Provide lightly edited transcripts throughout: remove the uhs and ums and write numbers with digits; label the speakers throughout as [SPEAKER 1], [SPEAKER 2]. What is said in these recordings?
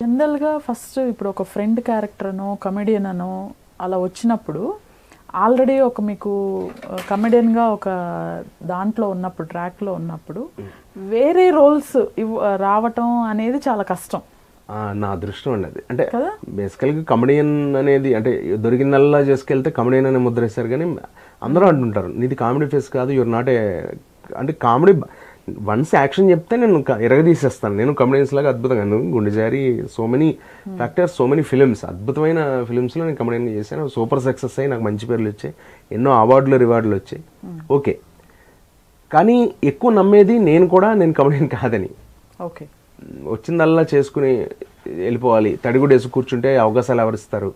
[SPEAKER 1] జనరల్గా ఫస్ట్ ఇప్పుడు ఒక ఫ్రెండ్ క్యారెక్టర్ అనో కమెడియన్ అనో అలా వచ్చినప్పుడు ఆల్రెడీ ఒక మీకు కమెడియన్గా ఒక దాంట్లో ఉన్నప్పుడు ట్రాక్లో ఉన్నప్పుడు వేరే రోల్స్ రావటం అనేది చాలా కష్టం.
[SPEAKER 2] నా అదృష్టం అండి అది. అంటే బేసికల్గా కమెడియన్ అనేది అంటే దొరికిందల్లా చేసుకెళ్తే కమెడియన్ అనే ముద్ర వేస్తారు. కానీ అందరూ అంటుంటారు నీది కామెడీ ఫేస్ కాదు, యువర్ నాట్ ఏ అంటే కామెడీ వన్స్ యాక్షన్ చెప్తే నేను ఎరగదీసేస్తాను. నేను కమెడియన్స్ లాగా అద్భుతంగా గుండెజారి so many factors so many films అద్భుతమైన ఫిలిమ్స్లో నేను కమెడియన్ చేశాను. సూపర్ సక్సెస్ అయ్యి నాకు మంచి పేర్లు వచ్చాయి, ఎన్నో అవార్డులు రివార్డులు వచ్చాయి. ఓకే, కానీ ఎక్కువ నమ్మేది నేను కమెడియన్ కాదని.
[SPEAKER 1] ఓకే,
[SPEAKER 2] వచ్చిందల్లా చేసుకుని వెళ్ళిపోవాలి, తడిగుడు వేసి కూర్చుంటే అవకాశాలు ఎవరిస్తారు,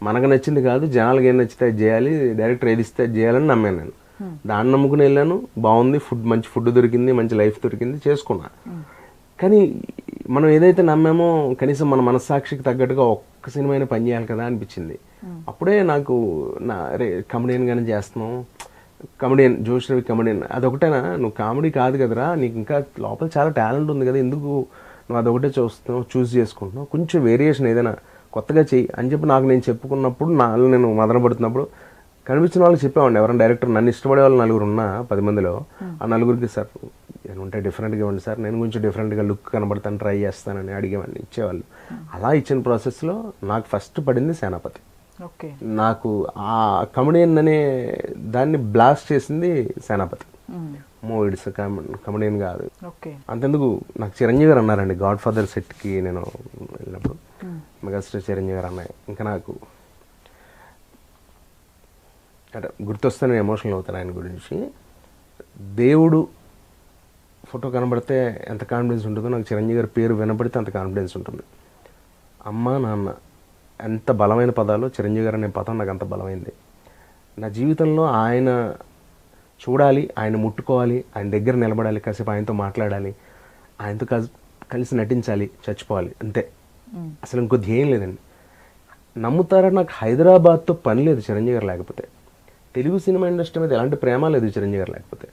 [SPEAKER 2] మనకు నచ్చింది కాదు జనాలకి ఏం నచ్చితే అది చేయాలి, డైరెక్టర్ ఏది ఇస్తే అది చేయాలని నమ్మాను నేను. దాన్ని నమ్ముకుని వెళ్ళాను, బాగుంది, మంచి ఫుడ్ దొరికింది, మంచి లైఫ్ దొరికింది, చేసుకున్నా. కానీ మనం ఏదైతే నమ్మామో కనీసం మన మనస్సాక్షికి తగ్గట్టుగా ఒక్క సినిమా అయినా పని చేయాలి కదా అనిపించింది. అప్పుడే నాకు కమెడియన్గానే చేస్తున్నాం, కమెడియన్ జోష్ రవి కమెడియన్ అదొకటేనా, నువ్వు కామెడీ కాదు కదరా, నీకు ఇంకా లోపల చాలా టాలెంట్ ఉంది కదా, ఎందుకు నువ్వు అదొకటే చూస్ చేసుకుంటున్నావు, కొంచెం వేరియేషన్ ఏదైనా కొత్తగా చెయ్యి అని చెప్పి నాకు నేను చెప్పుకున్నప్పుడు నాలో నేను మదనపడుతున్నప్పుడు కనిపించిన వాళ్ళకి చెప్పేవాడిని. ఎవరైనా డైరెక్టర్ నన్ను ఇష్టపడే వాళ్ళు 4 ఉన్నా 10 మందిలో ఆ 4కి సార్ నేను ఉంటే డిఫరెంట్గా ఇవ్వండి సార్, నేను కొంచెం డిఫరెంట్గా లుక్ కనబడతాను ట్రై చేస్తానని అడిగేవాడిని, ఇచ్చేవాళ్ళు. అలా ఇచ్చిన ప్రాసెస్లో నాకు ఫస్ట్ పడింది సేనాపతి. నాకు ఆ కమెడియన్ అనే దాన్ని బ్లాస్ట్ చేసింది సేనాపతి. ఇట్స్ కమెడియన్ కాదు. అంతెందుకు నాకు చిరంజీవి గారు అన్నారండి గాడ్ ఫాదర్ సెట్కి నేను వెళ్ళినప్పుడు, మెగాస్టార్ చిరంజీవి గారు అన్నాయి, ఇంకా నాకు అంటే గుర్తొస్తే నేను ఎమోషనల్ అవుతాను ఆయన గురించి. దేవుడు ఫోటో కనబడితే ఎంత కాన్ఫిడెన్స్ ఉంటుందో నాకు చిరంజీవి గారి పేరు వినపడితే అంత కాన్ఫిడెన్స్ ఉంటుంది. అమ్మ నాన్న ఎంత బలమైన పదాలు, చిరంజీవి గారు అనే పదం నాకు అంత బలమైంది. నా జీవితంలో ఆయన చూడాలి, ఆయన ముట్టుకోవాలి, ఆయన దగ్గర నిలబడాలి, కాసేపు ఆయనతో మాట్లాడాలి, ఆయనతో కలిసి నటించాలి, చచ్చిపోవాలి, అంతే. అసలు ఇంకో ధ్యేయం లేదండి. నమ్ముతారా, నాకు హైదరాబాద్తో పని లేదు చిరంజీవి గారు లేకపోతే, తెలుగు సినిమా ఇండస్ట్రీ మీద ఎలాంటి ప్రేమ లేదు చిరంజీవి గారు లేకపోతే.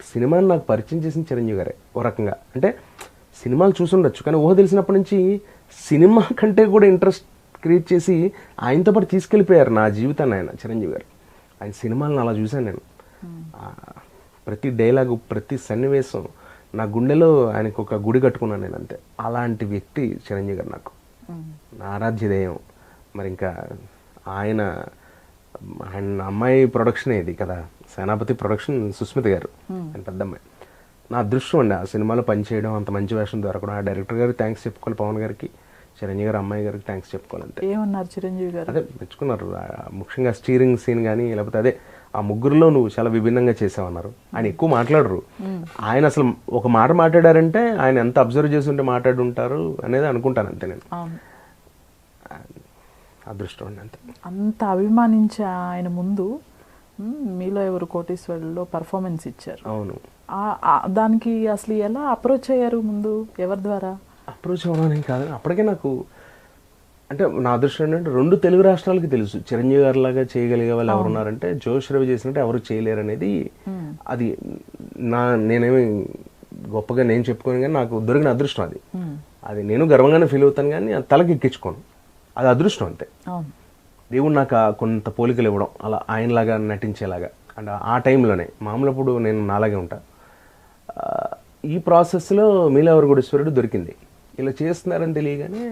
[SPEAKER 2] సినిమాని నాకు పరిచయం చేసిన చిరంజీవి గారే ఓ రకంగా. అంటే సినిమాలు చూసుండొచ్చు కానీ ఊహ తెలిసినప్పటి నుంచి సినిమా కంటే కూడా ఇంట్రెస్ట్ క్రియేట్ చేసి ఆయనతో పాటు తీసుకెళ్ళిపోయారు నా జీవితాన్ని ఆయన చిరంజీవి గారు. ఆయన సినిమాలను అలా చూశాను నేను. ప్రతి డైలాగు, ప్రతి సన్నివేశం నా గుండెలో ఆయనకు ఒక గుడి కట్టుకున్నాను నేను, అంతే. అలాంటి వ్యక్తి చిరంజీవి గారు నాకు నా ఆరాధ్య దైవం. మరి ఇంకా ఆయన అమ్మాయి ప్రొడక్షన్ ఇది కదా, సేనాపతి ప్రొడక్షన్ సుస్మిత గారు, ఆయన పెద్ద అమ్మాయి. నా అదృష్టం అండి ఆ సినిమాలో పనిచేయడం, అంత మంచి వేషం దొరకడం. ఆ డైరెక్టర్ గారికి థ్యాంక్స్ చెప్పుకోవాలి, పవన్ గారికి, చిరంజీవి గారు అమ్మాయి గారికి థ్యాంక్స్ చెప్పుకోవాలి, అంతే.
[SPEAKER 1] ఏమన్నారు చిరంజీవి గారు?
[SPEAKER 2] అదే మెచ్చుకున్నారు, ముఖ్యంగా స్టీరింగ్ సీన్ కానీ లేకపోతే అదే ఆ ముగ్గురులో నువ్వు చాలా విభిన్నంగా చేసావన్నారు. ఆయన ఎక్కువ మాట్లాడరు, ఆయన అసలు ఒక మాట మాట్లాడారంటే ఆయన ఎంత అబ్జర్వ్ చేసి ఉంటే మాట్లాడుంటారు అనేది అనుకుంటాను, అంతే. నేను అదృష్టం అండి, అంతే.
[SPEAKER 1] అంత అభిమానించే ఆయన ముందు మీలో ఎవరు కోటీశ్వరులో పర్ఫార్మెన్స్ ఇచ్చారు.
[SPEAKER 2] అవును,
[SPEAKER 1] దానికి అసలు ఎలా అప్రోచ్ అయ్యారు? ముందు ఎవరి ద్వారా
[SPEAKER 2] అప్రోచ్ అవ్వడానికి కాదు, అప్పటికే నాకు అంటే నా అదృష్టం ఏంటంటే 2 తెలుగు రాష్ట్రాలకి తెలుసు చిరంజీవి గారి లాగా చేయగలిగే వాళ్ళు ఎవరున్నారంటే జోష్ రవి చేసినట్టు ఎవరు చేయలేరు అనేది. అది నేనేమి గొప్పగా నేను చెప్పుకోను కానీ నాకు దొరికిన అదృష్టం అది. అది నేను గర్వంగానే ఫీల్ అవుతాను కానీ అది తలకి ఎక్కించుకోను, అది అదృష్టం, అంతే. దేవుడు నాకు కొంత పోలికలు ఇవ్వడం, అలా ఆయనలాగా నటించేలాగా. అండ్ ఆ టైంలోనే మామూలప్పుడు నేను నాలాగే ఉంటా. ఈ ప్రాసెస్లో మీలవర్ గుడేశ్వరుడు దొరికింది. ఇలా చేస్తున్నారని తెలియగానే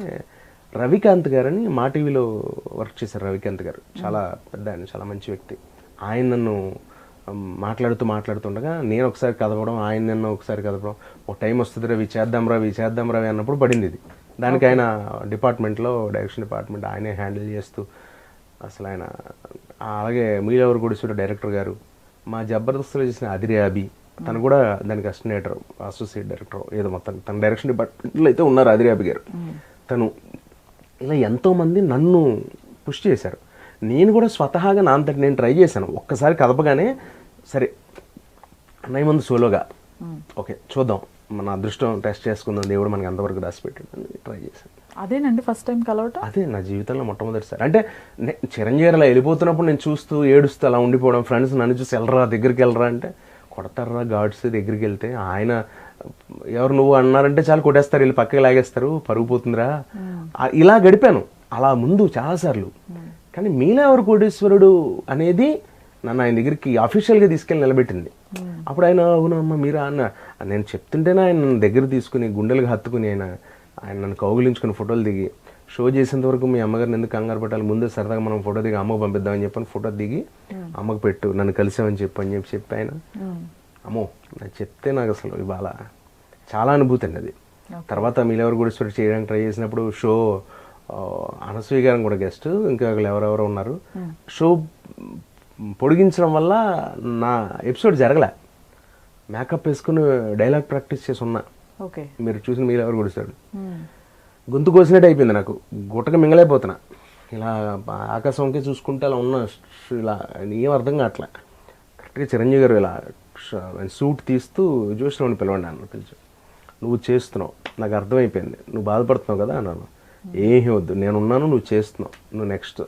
[SPEAKER 2] రవికాంత్ గారని మా టీవీలో వర్క్ చేశారు. రవికాంత్ గారు చాలా పెద్ద ఆయన, చాలా మంచి వ్యక్తి. ఆయన నన్ను మాట్లాడుతుండగా నేను ఒకసారి కదపడం, ఆయన నన్ను ఒకసారి కదపడం, ఒక టైం వస్తుంది రవి చేద్దాం రవి అన్నప్పుడు పడింది ఇది. దానికి ఆయన డిపార్ట్మెంట్లో, డైరెక్షన్ డిపార్ట్మెంట్ ఆయనే హ్యాండిల్ చేస్తూ అసలు ఆయన. అలాగే మీలవర్ గుడేశ్వరుడు డైరెక్టర్ గారు, మా జబర్దస్త్లో చేసిన అదిరాబి, తను కూడా దానికి అసోసియేట్ డైరెక్టర్ ఏదో మొత్తం తన డైరెక్షన్ డిపార్ట్మెంట్లో అయితే ఉన్నారు అదిరాబి గారు. తను ఇలా ఎంతోమంది నన్ను పుష్ చేశారు. నేను కూడా స్వతహాగా నా అంతటి నేను ట్రై చేశాను. ఒక్కసారి కదపగానే సరే అన్నయ్య ముందు సోలోగా ఓకే చూద్దాం, మన అదృష్టం టెస్ట్ చేసుకుందాం, దేవుడు మనకి అంతవరకు దాచిపెట్టాడు అని ట్రై చేశాను.
[SPEAKER 1] అదేనండి ఫస్ట్ టైం కలవటం.
[SPEAKER 2] అదే నా జీవితంలో మొట్టమొదటిసారి. అంటే చిరంజీవి అలా వెళ్ళిపోతున్నప్పుడు నేను చూస్తూ ఏడుస్తూ అలా ఉండిపోవడం, ఫ్రెండ్స్ నన్ను చూసి దగ్గరికి వెళ్ళరా అంటే కొడతారా గాడ్స్ దగ్గరికి వెళ్తే. ఆయన ఎవరు నువ్వు అన్నారంటే చాలు కొట్టేస్తారు, వీళ్ళు పక్కకి లాగేస్తారు, పరుగు పోతుందిరా, ఇలా గడిపాను అలా ముందు చాలాసార్లు. కానీ మీలా ఎవరు కోటేశ్వరుడు అనేది నన్ను ఆయన దగ్గరికి అఫీషియల్గా తీసుకెళ్ళి నిలబెట్టింది. అప్పుడు ఆయన అవునమ్మా మీరా అన్న, నేను చెప్తుంటేనే ఆయన నన్ను దగ్గర తీసుకుని గుండెలకు హత్తుకుని ఆయన నన్ను కౌగిలించుకుని ఫోటోలు దిగి, షో చేసేంత వరకు మీ అమ్మగారిని ఎందుకు కంగారు పెట్టాలి, ముందే సరదాగా మనం ఫోటో దిగి అమ్మకు పంపిద్దామని చెప్పని ఫోటో దిగి అమ్మకు పెట్టు, నన్ను కలిసామని చెప్పి ఆయన అమ్మో నాకు చెప్తే నాకు అసలు ఇవాళ చాలా అనుభూతి అండి అది. తర్వాత మీలెవరు కూడా చేయడానికి ట్రై చేసినప్పుడు షో అనసూయ గారిని కూడా గెస్ట్, ఇంకా ఎవరెవరో ఉన్నారు. షో పొడిగించడం వల్ల నా ఎపిసోడ్ జరగలే, మేకప్ వేసుకుని డైలాగ్ ప్రాక్టీస్ చేసి ఉన్నా. మీరు చూసిన మీలెవరు గుడిస్తాడు గొంతు కోసినట్టు అయిపోయింది నాకు, గుట్టక మింగలైపోతున్నా, ఇలా ఆకాశంకి చూసుకుంటే అలా ఉన్న, ఇలా ఏం అర్థం కావట్లే. కరెక్ట్గా చిరంజీవి గారు ఇలా సూట్ తీస్తూ చూసినావు పిలవండి అన్న, పిలిచి నువ్వు చేస్తున్నావు నాకు అర్థమైపోయింది, నువ్వు బాధపడుతున్నావు కదా అన్నాను. ఏమీ వద్దు, నేనున్నాను, నువ్వు చేస్తున్నావు, నువ్వు నెక్స్ట్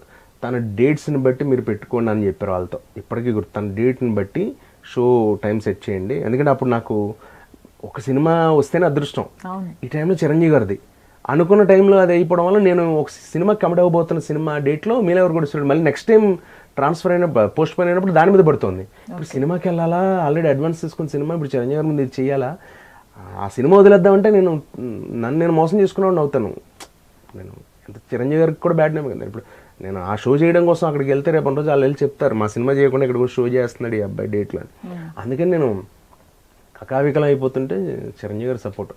[SPEAKER 2] తన డేట్స్ని బట్టి మీరు పెట్టుకోండి అని చెప్పారు వాళ్ళతో. ఇప్పటికీ గుర్తు, తన డేట్ని బట్టి షో టైం సెట్ చేయండి. ఎందుకంటే అప్పుడు నాకు ఒక సినిమా వస్తేనే అదృష్టం, ఈ టైంలో చిరంజీవి గారిది అనుకున్న టైంలో అది అయిపోవడం వల్ల నేను ఒక సినిమా కమిట్ అవ్వబోతున్న సినిమా డేట్లో మీలెవరు కూడా చూడండి మళ్ళీ నెక్స్ట్ టైం ట్రాన్స్ఫర్ అయినప్పుడు పోస్ట్ పోన్ అయినప్పుడు దాని మీద పడుతుంది. ఇప్పుడు సినిమాకి వెళ్ళాలా, ఆల్రెడీ అడ్వాన్స్ తీసుకున్న సినిమా, ఇప్పుడు చిరంజీవి గారి ముందు ఇది చేయాలా, ఆ సినిమా వదిలేద్దామంటే నేను మోసం చేసుకున్నాను అవుతాను. నేను ఎంత చిరంజీవి గారికి కూడా బ్యాడ్ నేమ్ కదా. ఇప్పుడు నేను ఆ షో చేయడం కోసం అక్కడికి వెళ్తే రేపు రోజు వాళ్ళు వెళ్ళి చెప్తారు మా సినిమా చేయకుండా ఇక్కడ షో చేస్తున్నాడు ఈ అబ్బాయి డేట్లో అని. అందుకని నేను కకావికలం అయిపోతుంటే చిరంజీవి గారి సపోర్ట్,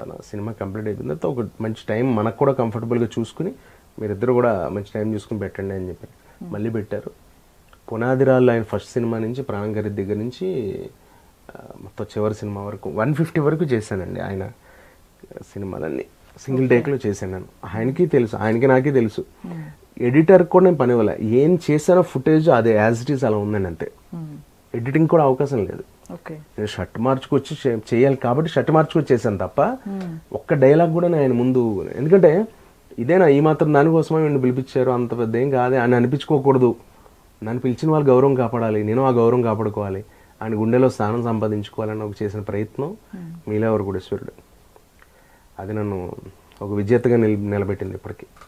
[SPEAKER 2] తన సినిమా కంప్లీట్ అయిపోయిన తర్వాత ఒక మంచి టైం మనకు కూడా కంఫర్టబుల్గా చూసుకుని మీరిద్దరు కూడా మంచి టైం చూసుకుని పెట్టండి అని చెప్పి మళ్ళీ పెట్టారు. పునాదిరాళ్ళు ఆయన ఫస్ట్ సినిమా నుంచి ప్రాణం గారి దగ్గర నుంచి మొత్తం చివరి సినిమా వరకు 150 వరకు చేశానండి. ఆయన సినిమాలన్నీ సింగిల్ టేక్లో చేశాను నేను. ఆయనకి తెలుసు, ఆయనకి నాకే తెలుసు. ఎడిటర్కి కూడా నేను పని ఇవ్వలే, ఏం చేశానో ఫుటేజ్ అదే యాజ్ ఇట్ ఈస్ అలా ఉందండి అంతే. ఎడిటింగ్ కూడా అవకాశం లేదు. నేను షర్ట్ మార్చుకొచ్చి చేయాలి కాబట్టి షర్ట్ మార్చుకొచ్చి చేశాను తప్ప ఒక్క డైలాగ్ కూడా నేను ఆయన ముందు, ఎందుకంటే ఇదేనా ఈ మాత్రం దానికోసమే వీడిని పిలిపించారు, అంత పెద్ద ఏం కాదే అని అనిపించుకోకూడదు. నన్ను పిలిచిన వాళ్ళు గౌరవం కాపాడాలి, నేను ఆ గౌరవం కాపాడుకోవాలి, ఆయన గుండెలో స్థానం సంపాదించుకోవాలని ఒక చేసిన ప్రయత్నం మీలెవరు కోటేశ్వరుడు. అది నన్ను ఒక విజేతగా నిలబెట్టింది ఇప్పటికీ.